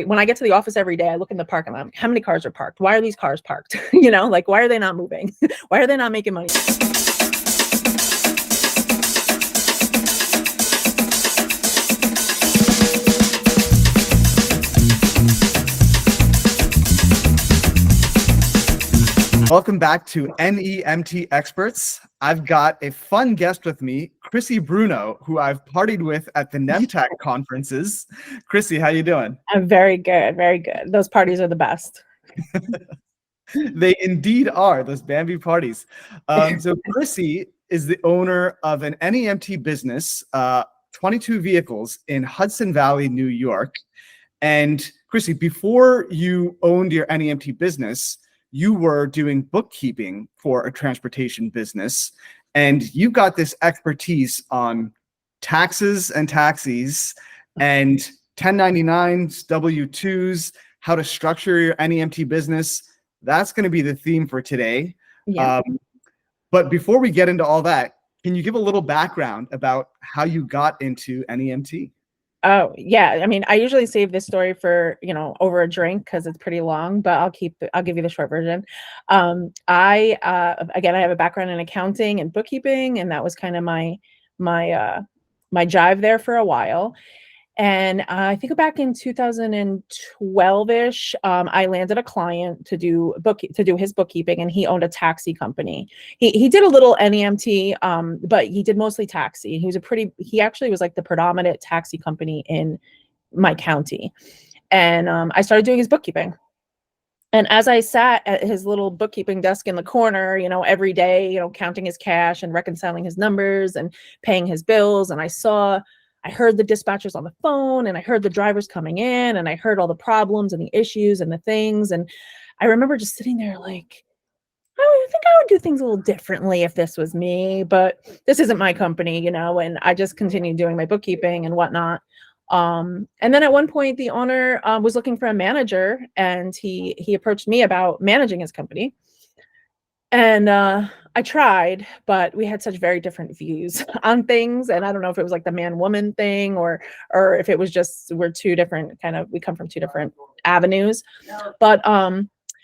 When I get to the office every day, I look in the parking lot, how many cars are parked? Why are these cars parked? You know, like, why are they not moving? Why are they not making money? Welcome back to NEMT Experts. I've got a fun guest with me, Chrissy Bruno, who I've partied with at the NEMT conferences. Chrissy, how you doing? I'm very good, very good. Those parties are the best. They indeed are, those Bambi parties. So Chrissy is the owner of an NEMT business, 22 vehicles in Hudson Valley, New York. And Chrissy, before you owned your NEMT business, you were doing bookkeeping for a transportation business, and you got this expertise on taxes and taxis and 1099s, W-2s, how to structure your NEMT business. That's going to be the theme for today. Yeah. But before we get into all that, can you give a little background about how you got into NEMT? Oh, yeah. I mean, I usually save this story for, over a drink because it's pretty long, but I'll give you the short version. Again, I have a background in accounting and bookkeeping, and that was kind of my jive there for a while. And I think back in 2012-ish, I landed a client to do his bookkeeping, and he owned a taxi company. He did a little NEMT, but he did mostly taxi. He actually was like the predominant taxi company in my county. And I started doing his bookkeeping. And as I sat at his little bookkeeping desk in the corner, every day, counting his cash and reconciling his numbers and paying his bills, and I heard the dispatchers on the phone, and I heard the drivers coming in, and I heard all the problems and the issues and the things. And I remember just sitting there like, I think I would do things a little differently if this was me, but this isn't my company, and I just continued doing my bookkeeping and whatnot. And then at one point the owner was looking for a manager, and he approached me about managing his company. And I tried, but we had such very different views on things. And I don't know if it was like the man-woman thing or if it was just we come from two different avenues. But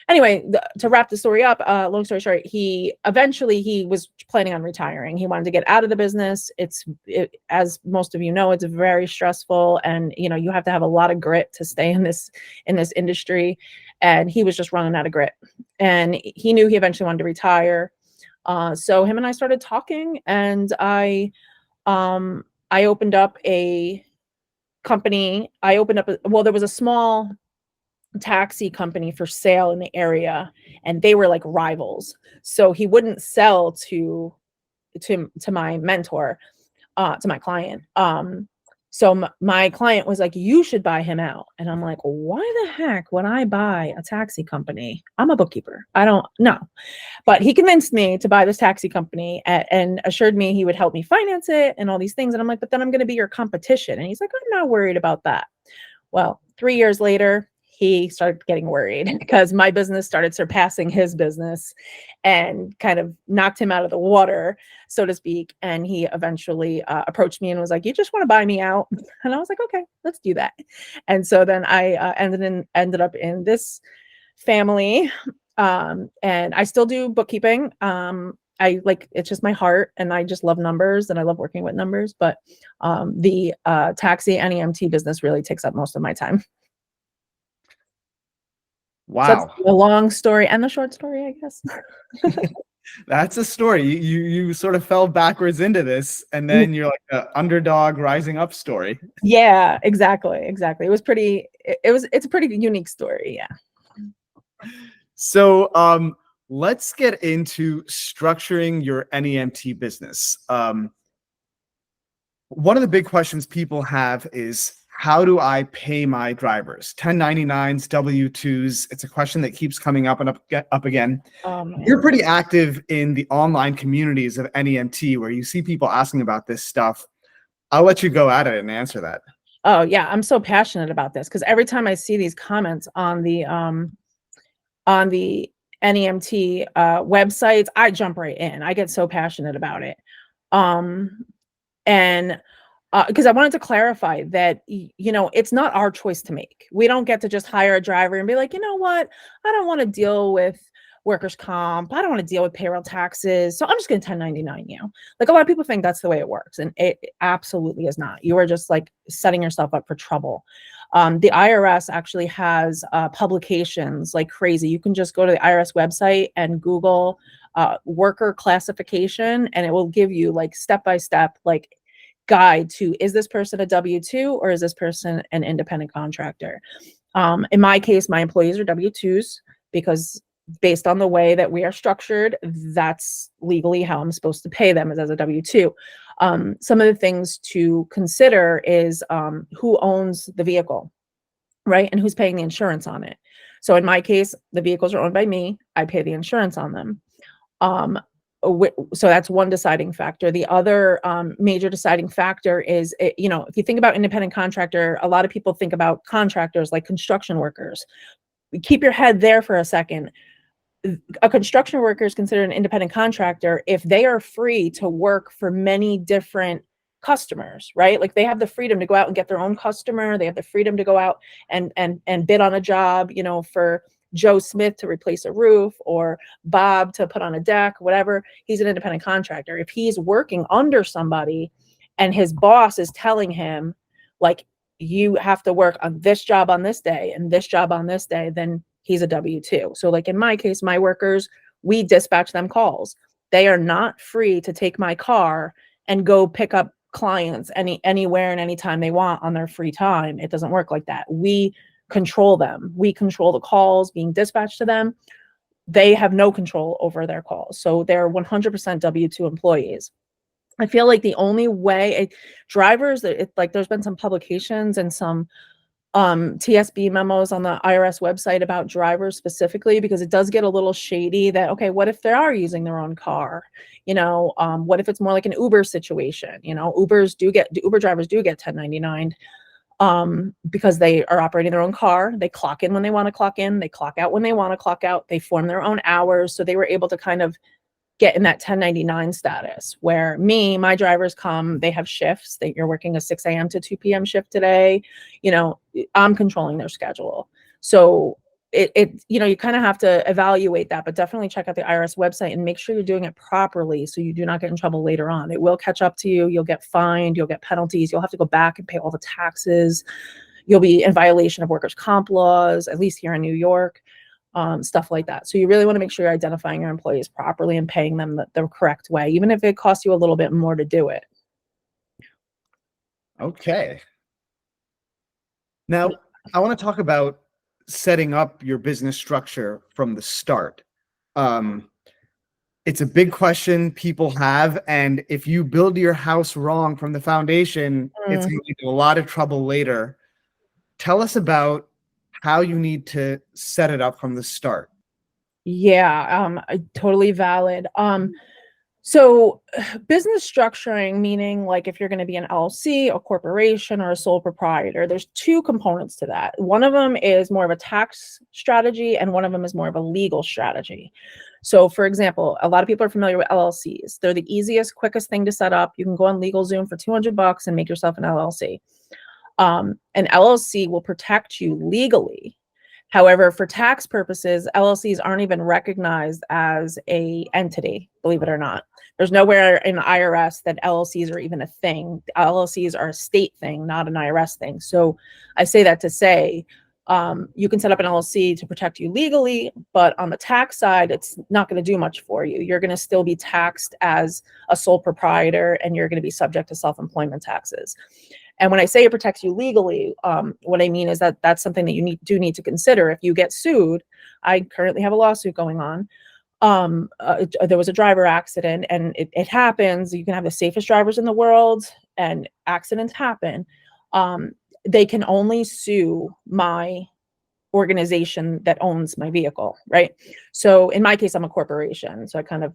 anyway, to wrap the story up, long story short, he was planning on retiring. He wanted to get out of the business. As most of you know, it's very stressful, and you have to have a lot of grit to stay in this industry. And he was just running out of grit, and he knew he eventually wanted to retire. So him and I started talking, and I opened up a company. There was a small taxi company for sale in the area, and they were like rivals. So he wouldn't sell to my mentor, to my client. So my client was like, you should buy him out. And I'm like, why the heck would I buy a taxi company? I'm a bookkeeper. I don't know. But he convinced me to buy this taxi company and assured me he would help me finance it and all these things. And I'm like, but then I'm going to be your competition. And he's like, I'm not worried about that. Well, 3 years later, he started getting worried because my business started surpassing his business and kind of knocked him out of the water, so to speak. And he eventually approached me and was like, you just want to buy me out? And I was like, okay, let's do that. And so then I ended up in this family, and I still do bookkeeping. It's just my heart, and I just love numbers, and I love working with numbers. But the taxi NEMT business really takes up most of my time. Wow. So that's the long story and the short story, I guess. That's a story. You sort of fell backwards into this, and then you're like an underdog rising up story. Yeah, exactly. It's a pretty unique story. Yeah. So let's get into structuring your NEMT business. One of the big questions people have is, how do I pay my drivers? 1099s, W-2s. It's a question that keeps coming up and up again. You're pretty active in the online communities of NEMT where you see people asking about this stuff. I'll let you go at it and answer that. Oh yeah, I'm so passionate about this because every time I see these comments on the NEMT websites, I jump right in. I get so passionate about it. And because I wanted to clarify that, you know, it's not our choice to make. We don't get to just hire a driver and be like, you know what, I don't want to deal with workers' comp. I don't want to deal with payroll taxes. So I'm just going to 1099 you. Like, a lot of people think that's the way it works. And it absolutely is not. You are just like setting yourself up for trouble. The IRS actually has publications like crazy. You can just go to the IRS website and Google worker classification, and it will give you like step-by-step, like guide to, is this person a W-2 or is this person an independent contractor? In my case, my employees are W-2s because based on the way that we are structured, that's legally how I'm supposed to pay them, as a W-2. Some of the things to consider is who owns the vehicle, right? And who's paying the insurance on it. So in my case, the vehicles are owned by me. I pay the insurance on them. So that's one deciding factor. The other major deciding factor is, you know, if you think about independent contractor, a lot of people think about contractors like construction workers. Keep your head there for a second. A construction worker is considered an independent contractor if they are free to work for many different customers, right? Like, they have the freedom to go out and get their own customer. They have the freedom to go out and bid on a job, you know, for Joe Smith to replace a roof or Bob to put on a deck, whatever. He's an independent contractor. If he's working under somebody and his boss is telling him, like, you have to work on this job on this day and this job on this day, then he's a W-2. So like in my case, my workers, we dispatch them calls. They are not free to take my car and go pick up clients anywhere and anytime they want on their free time. It doesn't work like that. We control them. We control the calls being dispatched to them. They have no control over their calls. So they're 100% W-2 employees. I feel like the only way drivers, like, there's been some publications and some TSB memos on the IRS website about drivers specifically, because it does get a little shady that, okay, what if they are using their own car? You know, what if it's more like an Uber situation? You know, Uber drivers do get 1099 because they are operating their own car. They clock in when they want to clock in. They clock out when they want to clock out. They form their own hours. So they were able to kind of get in that 1099 status, where my drivers come, they have shifts. You're working a 6 a.m. to 2 p.m. shift today. You know, I'm controlling their schedule. So you know, you kind of have to evaluate that, but definitely check out the IRS website and make sure you're doing it properly so you do not get in trouble later on. It will catch up to you. You'll get fined. You'll get penalties. You'll have to go back and pay all the taxes. You'll be in violation of workers' comp laws, at least here in New York. Stuff like that. So you really want to make sure you're identifying your employees properly and paying them the correct way, even if it costs you a little bit more to do it. Okay. Now, I want to talk about setting up your business structure from the start. It's a big question people have, and if you build your house wrong from the foundation, it's going to lead to a lot of trouble later. Tell us about how you need to set it up from the start. Yeah, totally valid. So business structuring, meaning like if you're going to be an LLC, a corporation, or a sole proprietor, there's two components to that. One of them is more of a tax strategy, and one of them is more of a legal strategy. So for example, a lot of people are familiar with LLCs. They're the easiest, quickest thing to set up. You can go on LegalZoom for $200 and make yourself an LLC. An LLC will protect you legally. However, for tax purposes, LLCs aren't even recognized as an entity, believe it or not. There's nowhere in the IRS that LLCs are even a thing. LLCs are a state thing, not an IRS thing. So I say that to say, you can set up an LLC to protect you legally, but on the tax side, it's not going to do much for you. You're going to still be taxed as a sole proprietor, and you're going to be subject to self-employment taxes. And when I say it protects you legally, what I mean is that that's something that you do need to consider. If you get sued, I currently have a lawsuit going on. There was a driver accident, and it happens. You can have the safest drivers in the world, and accidents happen. They can only sue my organization that owns my vehicle, right? So in my case, I'm a corporation. So I kind of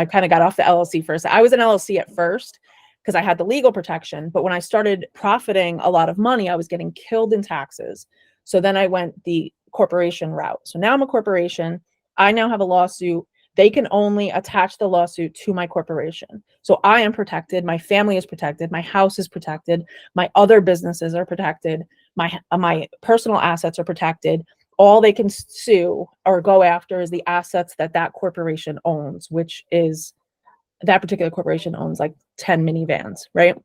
got off the LLC first. I was an LLC at first, because I had the legal protection. But when I started profiting a lot of money, I was getting killed in taxes. So then I went the corporation route. So now I'm a corporation. I now have a lawsuit they can only attach the lawsuit to my corporation. So I am protected, my family is protected, my house is protected, my other businesses are protected, my personal assets are protected. All they can sue or go after is the assets that that corporation owns, which is that particular corporation owns like 10 minivans, right?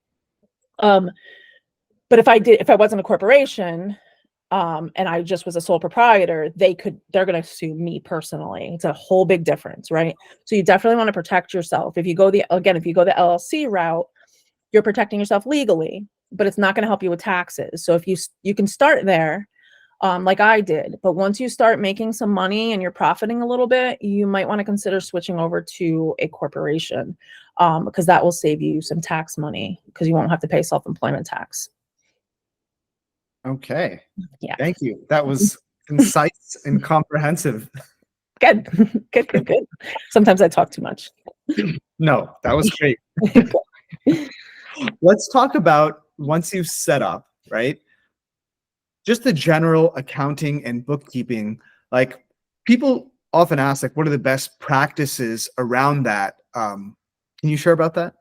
But if I wasn't a corporation, and I just was a sole proprietor, they're going to sue me personally. It's a whole big difference, right? So you definitely want to protect yourself. If you go the LLC route, you're protecting yourself legally, but it's not going to help you with taxes. So if you can start there, like I did, but once you start making some money and you're profiting a little bit, you might want to consider switching over to a corporation, because that will save you some tax money because you won't have to pay self-employment tax. Okay. Yeah. Thank you. That was concise and comprehensive. Good. Good. Sometimes I talk too much. No, that was great. Let's talk about once you've set up, right? Just the general accounting and bookkeeping. Like, people often ask, like, what are the best practices around that? Can you share about that?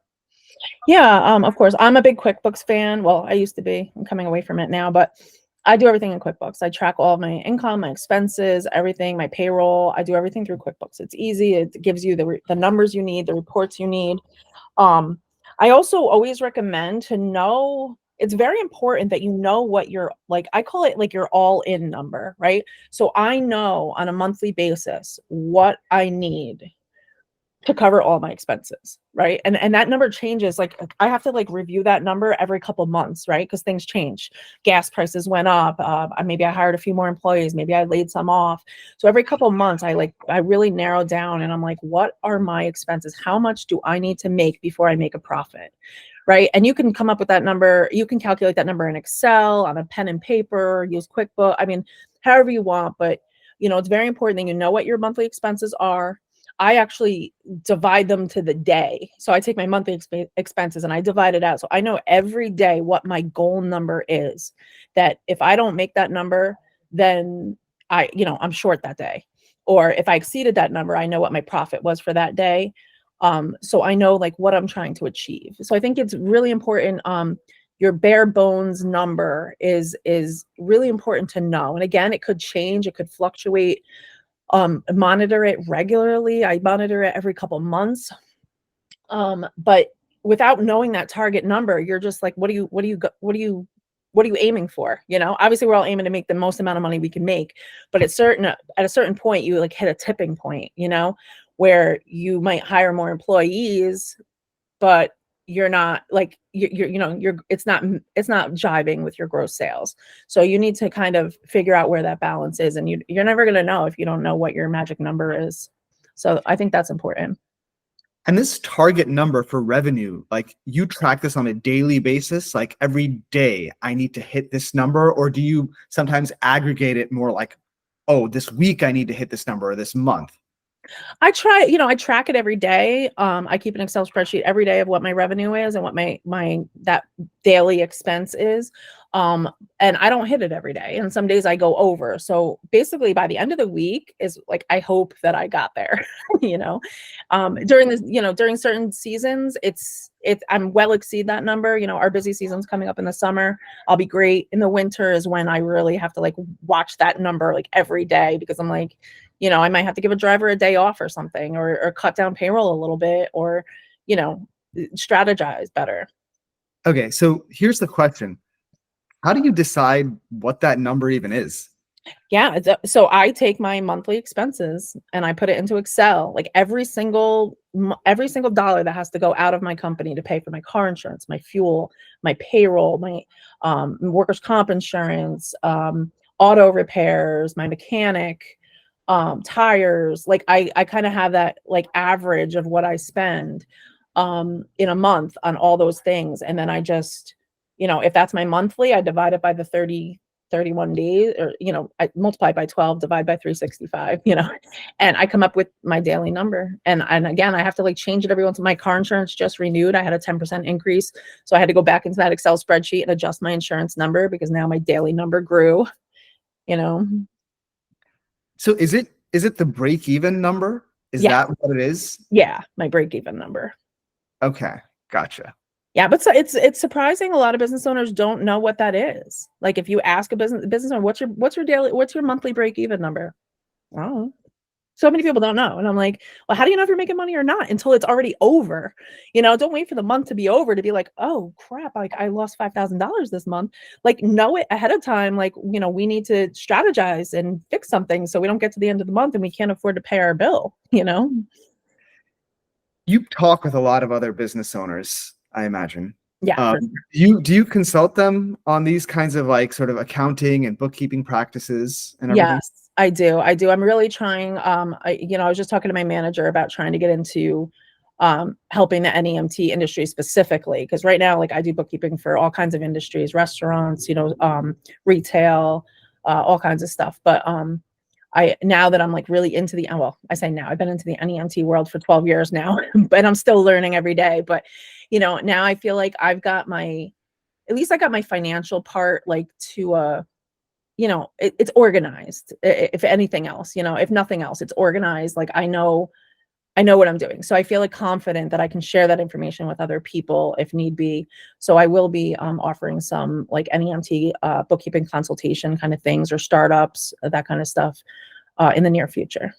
Yeah, of course. I'm a big QuickBooks fan. Well, I used to be. I'm coming away from it now, but I do everything in QuickBooks. I track all of my income, my expenses, everything, my payroll. I do everything through QuickBooks. It's easy. It gives you the numbers you need, the reports you need. I also always recommend to know, it's very important that you know what your, like, I call it like your all-in number, right? So I know on a monthly basis what I need to cover all my expenses, right? And that number changes. Like, I have to like review that number every couple months, right? Because things change. Gas prices went up. Maybe I hired a few more employees. Maybe I laid some off. So every couple months, I really narrow down and I'm like, what are my expenses? How much do I need to make before I make a profit? Right. And you can come up with that number. You can calculate that number in Excel, on a pen and paper, use QuickBooks. I mean, however you want, but it's very important that you know what your monthly expenses are. I actually divide them to the day. So I take my monthly expenses and I divide it out. So I know every day what my goal number is, that if I don't make that number, then I'm short that day. Or if I exceeded that number, I know what my profit was for that day. So I know like what I'm trying to achieve. So I think it's really important. Your bare bones number is really important to know. And again, it could change, it could fluctuate. Monitor it regularly. I monitor it every couple months. But without knowing that target number, you're just like, what are you aiming for? Obviously we're all aiming to make the most amount of money we can make, but at a certain point, you like hit a tipping point, where you might hire more employees, but you're not like, it's not jiving with your gross sales. So you need to kind of figure out where that balance is. And you're never going to know if you don't know what your magic number is. So I think that's important. And this target number for revenue, like, you track this on a daily basis, like every day I need to hit this number, or do you sometimes aggregate it more like, oh, this week I need to hit this number, or this month? I track it every day. I keep an Excel spreadsheet every day of what my revenue is and what that daily expense is. And I don't hit it every day. And some days I go over. So basically by the end of the week is like, I hope that I got there, during certain seasons, I'm well exceed that number. Our busy season's coming up in the summer. I'll be great. In the winter is when I really have to like watch that number like every day, because I'm like, I might have to give a driver a day off or something, or cut down payroll a little bit, or, strategize better. Okay, so here's the question. How do you decide what that number even is? Yeah. So I take my monthly expenses and I put it into Excel, like every single dollar that has to go out of my company to pay for my car insurance, my fuel, my payroll, my workers' comp insurance, auto repairs, my mechanic, tires. Like I kind of have that like average of what I spend in a month on all those things. And then I just, if that's my monthly, I divide it by the 31 days, or I multiply by 12, divide by 365, and I come up with my daily number. And again, I have to like change it every once. My car insurance just renewed. I had a 10% increase, so I had to go back into that Excel spreadsheet and adjust my insurance number, because now my daily number grew. So is it the break-even number? Is Yeah. that what it is? Yeah, my break-even number. Okay, gotcha. Yeah, but so it's surprising a lot of business owners don't know what that is. Like if you ask a business owner, what's your monthly break-even number? Oh, so many people don't know. And I'm like, well, how do you know if you're making money or not until it's already over? Don't wait for the month to be over to be like, oh crap, like I lost $5,000 this month. Like know it ahead of time. Like, we need to strategize and fix something so we don't get to the end of the month and we can't afford to pay our bill. You talk with a lot of other business owners, I imagine. Yeah. Um, do you consult them on these kinds of like sort of accounting and bookkeeping practices and everything? Yes, I do. I'm really trying. I was just talking to my manager about trying to get into helping the NEMT industry specifically, because right now, like I do bookkeeping for all kinds of industries, restaurants, retail, all kinds of stuff. But now that I'm like really into I say now, I've been into the NEMT world for 12 years now, but I'm still learning every day. But now I feel like at least I got my financial part like to it's organized. If anything else, if nothing else, it's organized. Like I know what I'm doing. So I feel like confident that I can share that information with other people if need be. So I will be offering some like NEMT bookkeeping consultation kind of things, or startups, that kind of stuff in the near future.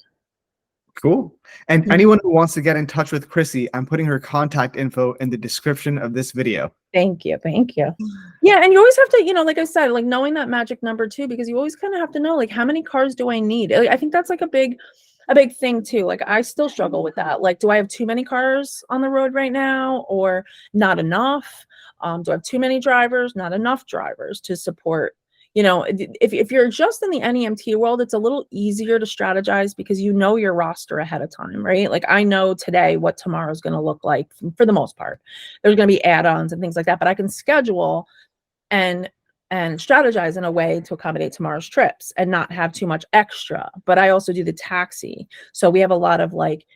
Cool. And anyone who wants to get in touch with Chrissy, I'm putting her contact info in the description of this video. Thank you. Yeah, and you always have to, like I said, like knowing that magic number too, because you always kind of have to know, like, how many cars do I need? Like, I think that's like a big thing too. Like I still struggle with that. Like, do I have too many cars on the road right now, or not enough? Do I have too many drivers, not enough drivers to support? If you're just in the NEMT world, it's a little easier to strategize because you know your roster ahead of time, right? Like I know today what tomorrow's going to look like for the most part. There's going to be add-ons and things like that, but I can schedule and strategize in a way to accommodate tomorrow's trips and not have too much extra. But I also do the taxi. So we have a lot of like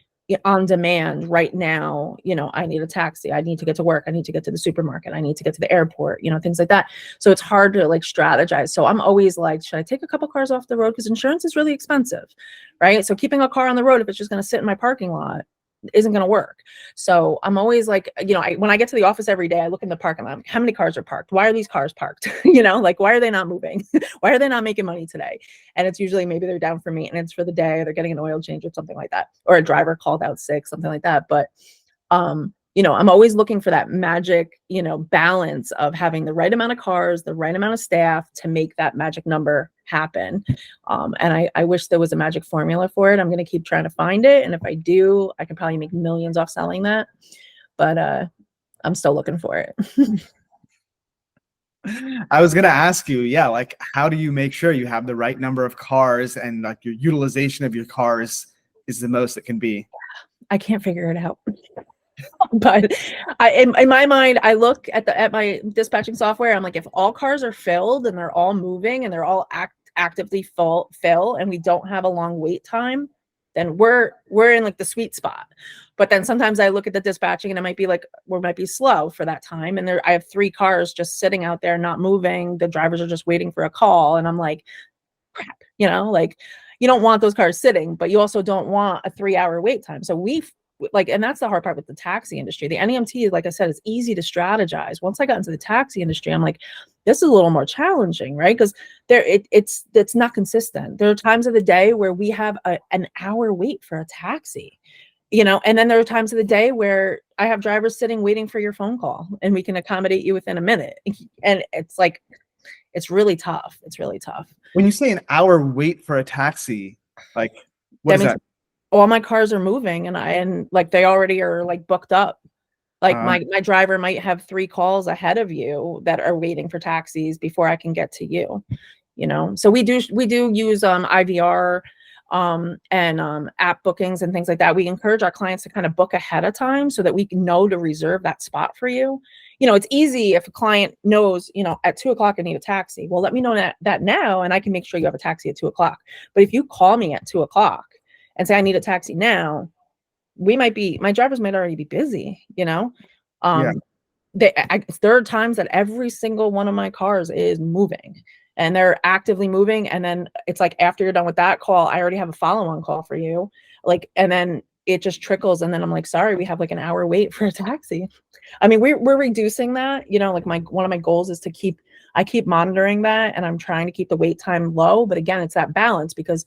on demand right now. I need a taxi, I need to get to work, I need to get to the supermarket, I need to get to the airport, things like that. So it's hard to like strategize. So I'm always like, should I take a couple cars off the road? Because insurance is really expensive, right? So keeping a car on the road, if it's just going to sit in my parking lot, isn't going to work. So I'm always like, when I get to the office every day, I look in the parking lot, how many cars are parked? Why are these cars parked? Like, why are they not moving? Why are they not making money today? And it's usually maybe they're down for maintenance for the day, or they're getting an oil change or something like that, or a driver called out sick, something like that. But I'm always looking for that magic, balance of having the right amount of cars, the right amount of staff to make that magic number happen. And I wish there was a magic formula for it. I'm going to keep trying to find it. And if I do, I can probably make millions off selling that. But I'm still looking for it. I was going to ask you, like, how do you make sure you have the right number of cars and like your utilization of your cars is the most it can be? I can't figure it out. But in my mind, I look at my dispatching software. I'm like, if all cars are filled and they're all moving and they're all actively fill, and we don't have a long wait time, then we're in like the sweet spot. But then sometimes I look at the dispatching and it might be like, we might be slow for that time. And I have 3 cars just sitting out there, not moving. The drivers are just waiting for a call. And I'm like, crap, like you don't want those cars sitting, but you also don't want a 3-hour wait time. So and that's the hard part with the taxi industry. The NEMT, like I said, is easy to strategize. Once I got into the taxi industry, I'm like, this is a little more challenging, right? Because it's not consistent. There are times of the day where we have an hour wait for a taxi, and then there are times of the day where I have drivers sitting waiting for your phone call, and we can accommodate you within a minute. And it's like, it's really tough. It's really tough. When you say an hour wait for a taxi, like what is that? All my cars are moving and like they already are like booked up. Like my driver might have 3 calls ahead of you that are waiting for taxis before I can get to you, So we do use IVR and app bookings and things like that. We encourage our clients to kind of book ahead of time so that we can know to reserve that spot for you. It's easy if a client knows, at 2:00 I need a taxi. Well, let me know that now, and I can make sure you have a taxi at 2:00. But if you call me at 2:00 and say I need a taxi now, my drivers might already be busy, there are times that every single one of my cars is moving and they're actively moving. And then it's like, after you're done with that call, I already have a follow-on call for you. Like, and then it just trickles. And then I'm like, sorry, we have like an hour wait for a taxi. I mean, we're reducing that, like one of my goals is I keep monitoring that, and I'm trying to keep the wait time low. But again, it's that balance, because,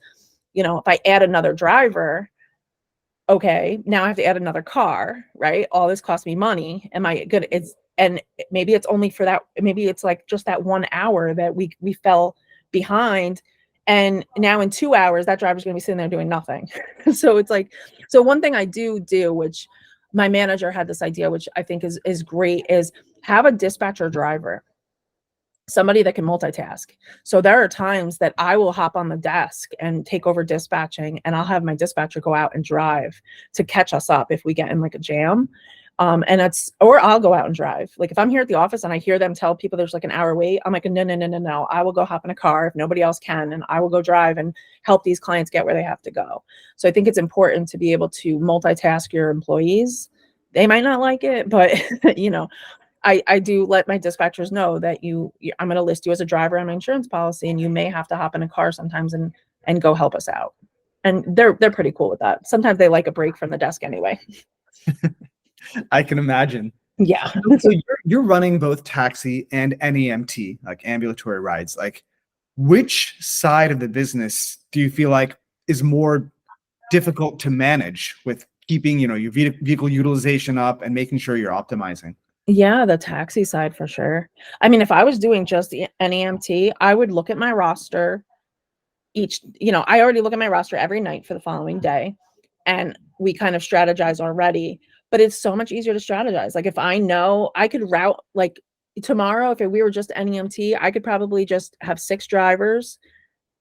if I add another driver, okay, now I have to add another car, right? All this costs me money. Am I good? And maybe it's only for that. Maybe it's like just that 1 hour that we fell behind. And now in 2 hours, that driver's going to be sitting there doing nothing. So it's like, so one thing I do, which my manager had this idea, which I think is great, is have a dispatcher driver, somebody that can multitask. So there are times that I will hop on the desk and take over dispatching, and I'll have my dispatcher go out and drive to catch us up if we get in like a jam. Or I'll go out and drive. Like if I'm here at the office and I hear them tell people there's like an hour wait, I'm like, no. I will go hop in a car if nobody else can, and I will go drive and help these clients get where they have to go. So I think it's important to be able to multitask your employees. They might not like it, but I do let my dispatchers know that I'm going to list you as a driver on my insurance policy, and you may have to hop in a car sometimes and go help us out. And they're pretty cool with that. Sometimes they like a break from the desk anyway. I can imagine. Yeah. So you're running both taxi and NEMT, like ambulatory rides. Like, which side of the business do you feel like is more difficult to manage with keeping, your vehicle utilization up and making sure you're optimizing? Yeah, the taxi side for sure. I mean, if I was doing just the NEMT, I would look at my roster I already look at my roster every night for the following day, and we kind of strategize already. But it's so much easier to strategize. Like if I know I could route, like tomorrow, if we were just NEMT, I could probably just have 6 drivers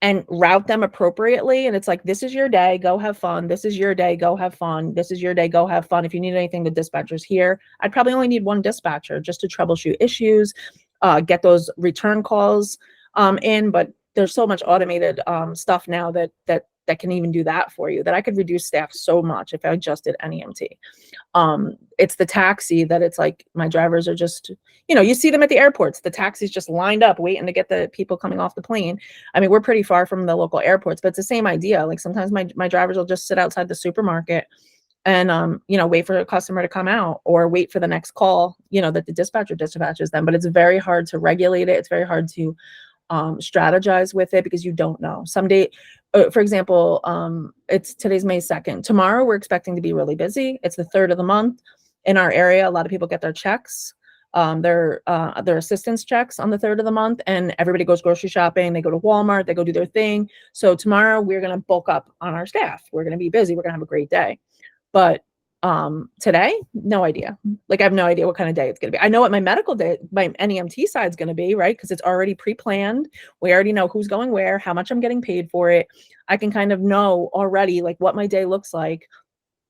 and route them appropriately. And it's like, this is your day, go have fun. This is your day, go have fun. This is your day, go have fun. If you need anything, the dispatcher's here. I'd probably only need one dispatcher just to troubleshoot issues, get those return calls in. But there's so much automated stuff now that can even do that for you, that I could reduce staff so much if I just did NEMT. It's the taxi that it's like my drivers are just, you see them at the airports. The taxi's just lined up waiting to get the people coming off the plane. I mean, we're pretty far from the local airports, but it's the same idea. Like sometimes my drivers will just sit outside the supermarket and, wait for a customer to come out, or wait for the next call, that the dispatcher dispatches them. But it's very hard to regulate it. It's very hard to strategize with it, because you don't know. Someday, for example, today's May 2nd. Tomorrow we're expecting to be really busy. It's the 3rd of the month in our area. A lot of people get their checks, their assistance checks on the 3rd of the month, and everybody goes grocery shopping. They go to Walmart, they go do their thing. So tomorrow we're going to bulk up on our staff. We're going to be busy. We're going to have a great day. But today, no idea. Like I have no idea what kind of day it's going to be. I know what my medical day, my NEMT side is going to be, right? Because it's already pre-planned. We already know who's going where, how much I'm getting paid for it. I can kind of know already like what my day looks like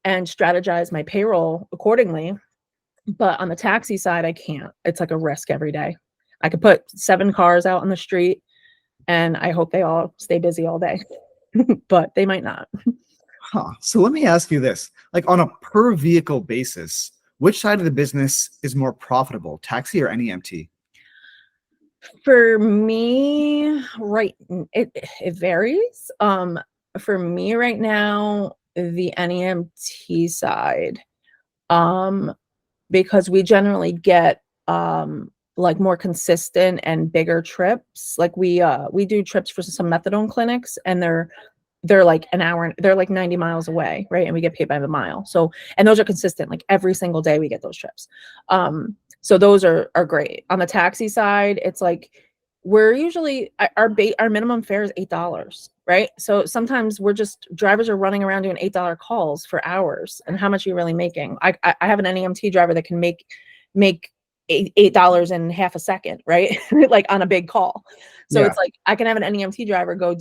and strategize my payroll accordingly. But on the taxi side, I can't. It's like a risk every day. I could put 7 cars out on the street and I hope they all stay busy all day, but they might not. So let me ask you this, like on a per vehicle basis, which side of the business is more profitable, taxi or NEMT? For me, it varies. For me right now, the NEMT side, because we generally get like more consistent and bigger trips. Like we do trips for some methadone clinics, and they're like an hour, they're like 90 miles away, right? And we get paid by the mile. So, and those are consistent, like every single day we get those trips. So those are great. On the taxi side, it's like we're usually our minimum fare is $8, right? So sometimes drivers are running around doing $8 calls for hours. And how much are you really making? I have an NEMT driver that can make $8 in half a second, right? Like on a big call. So It's like I can have an NEMT driver go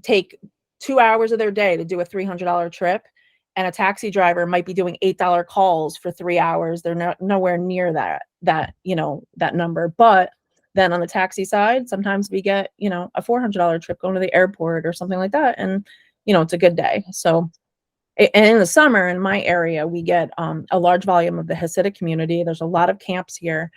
take 2 hours of their day to do a $300 trip, and a taxi driver might be doing $8 calls for 3 hours. They're nowhere near that number. But then on the taxi side, sometimes we get, a $400 trip going to the airport or something like that. And, it's a good day. So And in the summer in my area, we get a large volume of the Hasidic community. There's a lot of camps here.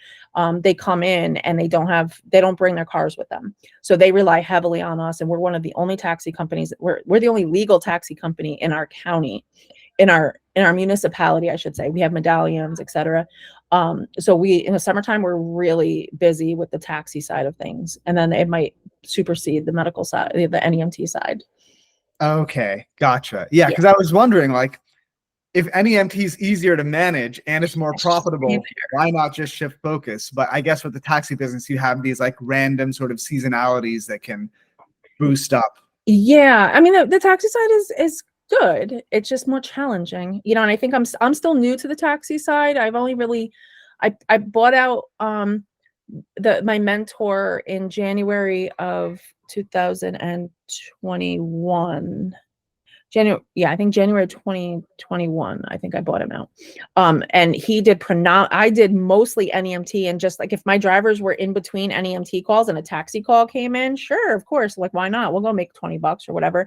They come in and they don't bring their cars with them. So they rely heavily on us. And we're one of the only taxi companies. We're the only legal taxi company in our county, in our municipality, I should say. We have medallions, etc. So in the summertime, we're really busy with the taxi side of things. And then it might supersede the medical side, the NEMT side. Okay, gotcha. Yeah, because I was wondering, like, if NEMT is easier to manage and it's more profitable, why not just shift focus? But I guess with the taxi business, you have these like random sort of seasonalities that can boost up. Yeah, I mean the taxi side is good. It's just more challenging, you know. And I think I'm still new to the taxi side. I've only really, I bought out my mentor in January of 2021. I think January 2021, I think I bought him out. And he did I did mostly NEMT, and just like if my drivers were in between NEMT calls and a taxi call came in, sure, of course, like why not? We'll go make $20 or whatever.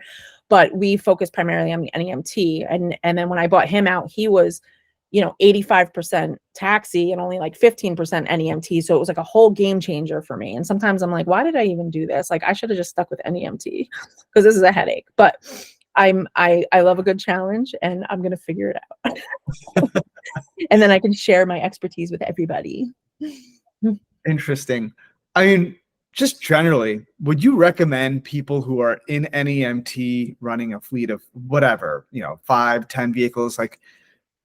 But we focused primarily on the NEMT. And then when I bought him out, he was, 85% taxi and only like 15% NEMT. So it was like a whole game changer for me. And sometimes I'm like, why did I even do this? Like I should have just stuck with NEMT because this is a headache. But I love a good challenge, and I'm gonna figure it out. And then I can share my expertise with everybody. Interesting. I mean, just generally, would you recommend people who are in NEMT running a fleet of whatever, 5, 10 vehicles, like,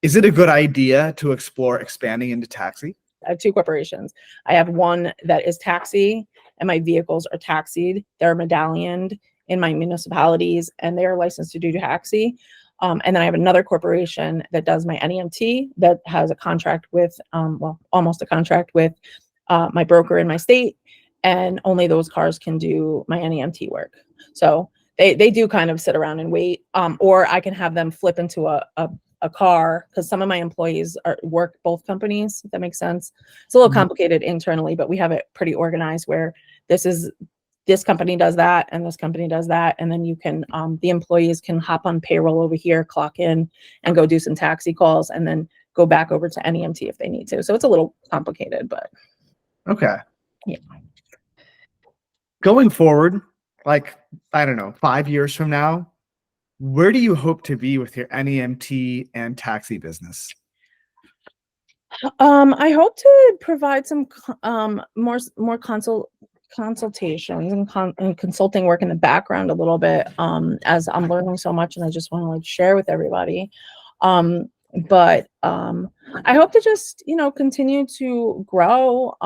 is it a good idea to explore expanding into taxi? I have 2 corporations. I have one that is taxi, and my vehicles are taxied. They're medallioned in my municipalities, and they're licensed to do taxi. And then I have another corporation that does my NEMT that has a contract with, almost a contract with my broker in my state, and only those cars can do my NEMT work. So they do kind of sit around and wait, or I can have them flip into a car, because some of my employees work both companies, if that makes sense. It's a little complicated internally, but we have it pretty organized where this company does that and this company does that, and then you can the employees can hop on payroll over here, clock in, and go do some taxi calls, and then go back over to NEMT if they need to. So it's a little complicated, but okay. Yeah. Going forward, like, I don't know, 5 years from now, where do you hope to be with your NEMT and taxi business? I hope to provide some more consultations and consulting work in the background a little bit, as I'm learning so much, and I just want to like share with everybody. But I hope to just continue to grow.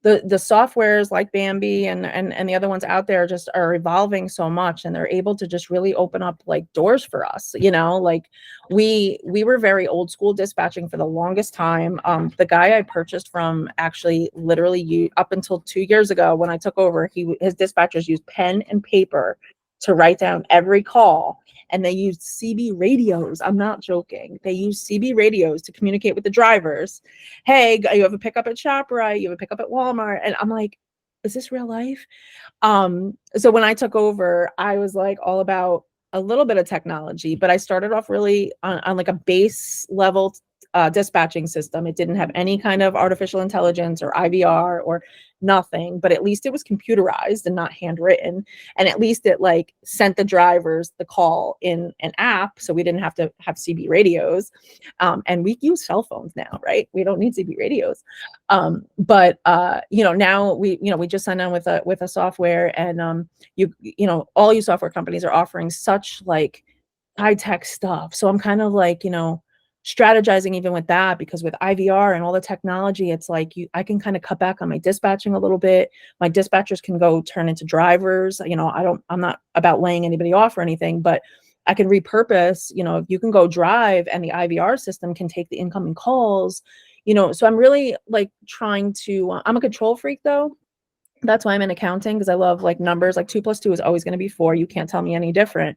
The softwares like Bambi and the other ones out there just are evolving so much, and they're able to just really open up like doors for us. Like we were very old school dispatching for the longest time. The guy I purchased from actually literally up until 2 years ago when I took over, his dispatchers used pen and paper to write down every call. And they used CB radios. I'm not joking. They used CB radios to communicate with the drivers. Hey, you have a pickup at ShopRite, you have a pickup at Walmart. And I'm like, is this real life? So when I took over, I was like all about a little bit of technology, but I started off really on like a base level dispatching system. It didn't have any kind of artificial intelligence or IVR or nothing, but at least it was computerized and not handwritten. And at least it like sent the drivers the call in an app. So we didn't have to have CB radios. And we use cell phones now, right? We don't need CB radios. But now we just signed on with a software, and all you software companies are offering such like high tech stuff. So I'm kind of like, strategizing even with that, because with IVR and all the technology, it's like I can kind of cut back on my dispatching a little bit. My dispatchers can go turn into drivers. I'm not about laying anybody off or anything, but I can repurpose, if you can go drive and the IVR system can take the incoming calls, so I'm really like trying to, I'm a control freak though. That's why I'm in accounting, because I love like numbers. Like 2 + 2 is always going to be 4. You can't tell me any different.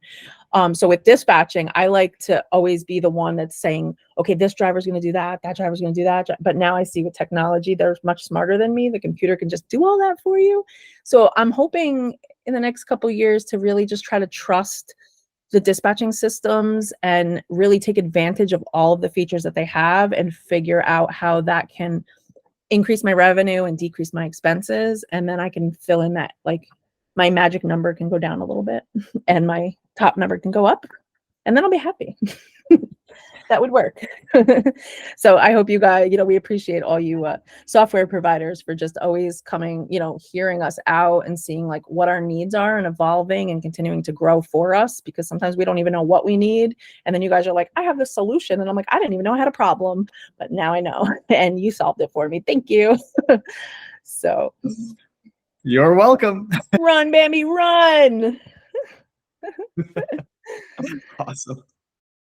So with dispatching, I like to always be the one that's saying, okay, this driver's going to do that. That driver's going to do that. But now I see with technology, they're much smarter than me. The computer can just do all that for you. So I'm hoping in the next couple of years to really just try to trust the dispatching systems and really take advantage of all of the features that they have and figure out how that can increase my revenue and decrease my expenses. And then I can fill in that, like my magic number can go down a little bit and my top number can go up, and then I'll be happy. That would work. So I hope you guys, we appreciate all you software providers for just always coming, hearing us out and seeing like what our needs are and evolving and continuing to grow for us, because sometimes we don't even know what we need. And then you guys are like, I have this solution. And I'm like, I didn't even know I had a problem, but now I know. And you solved it for me. Thank you. So you're welcome. Run, Bambi, run. Awesome.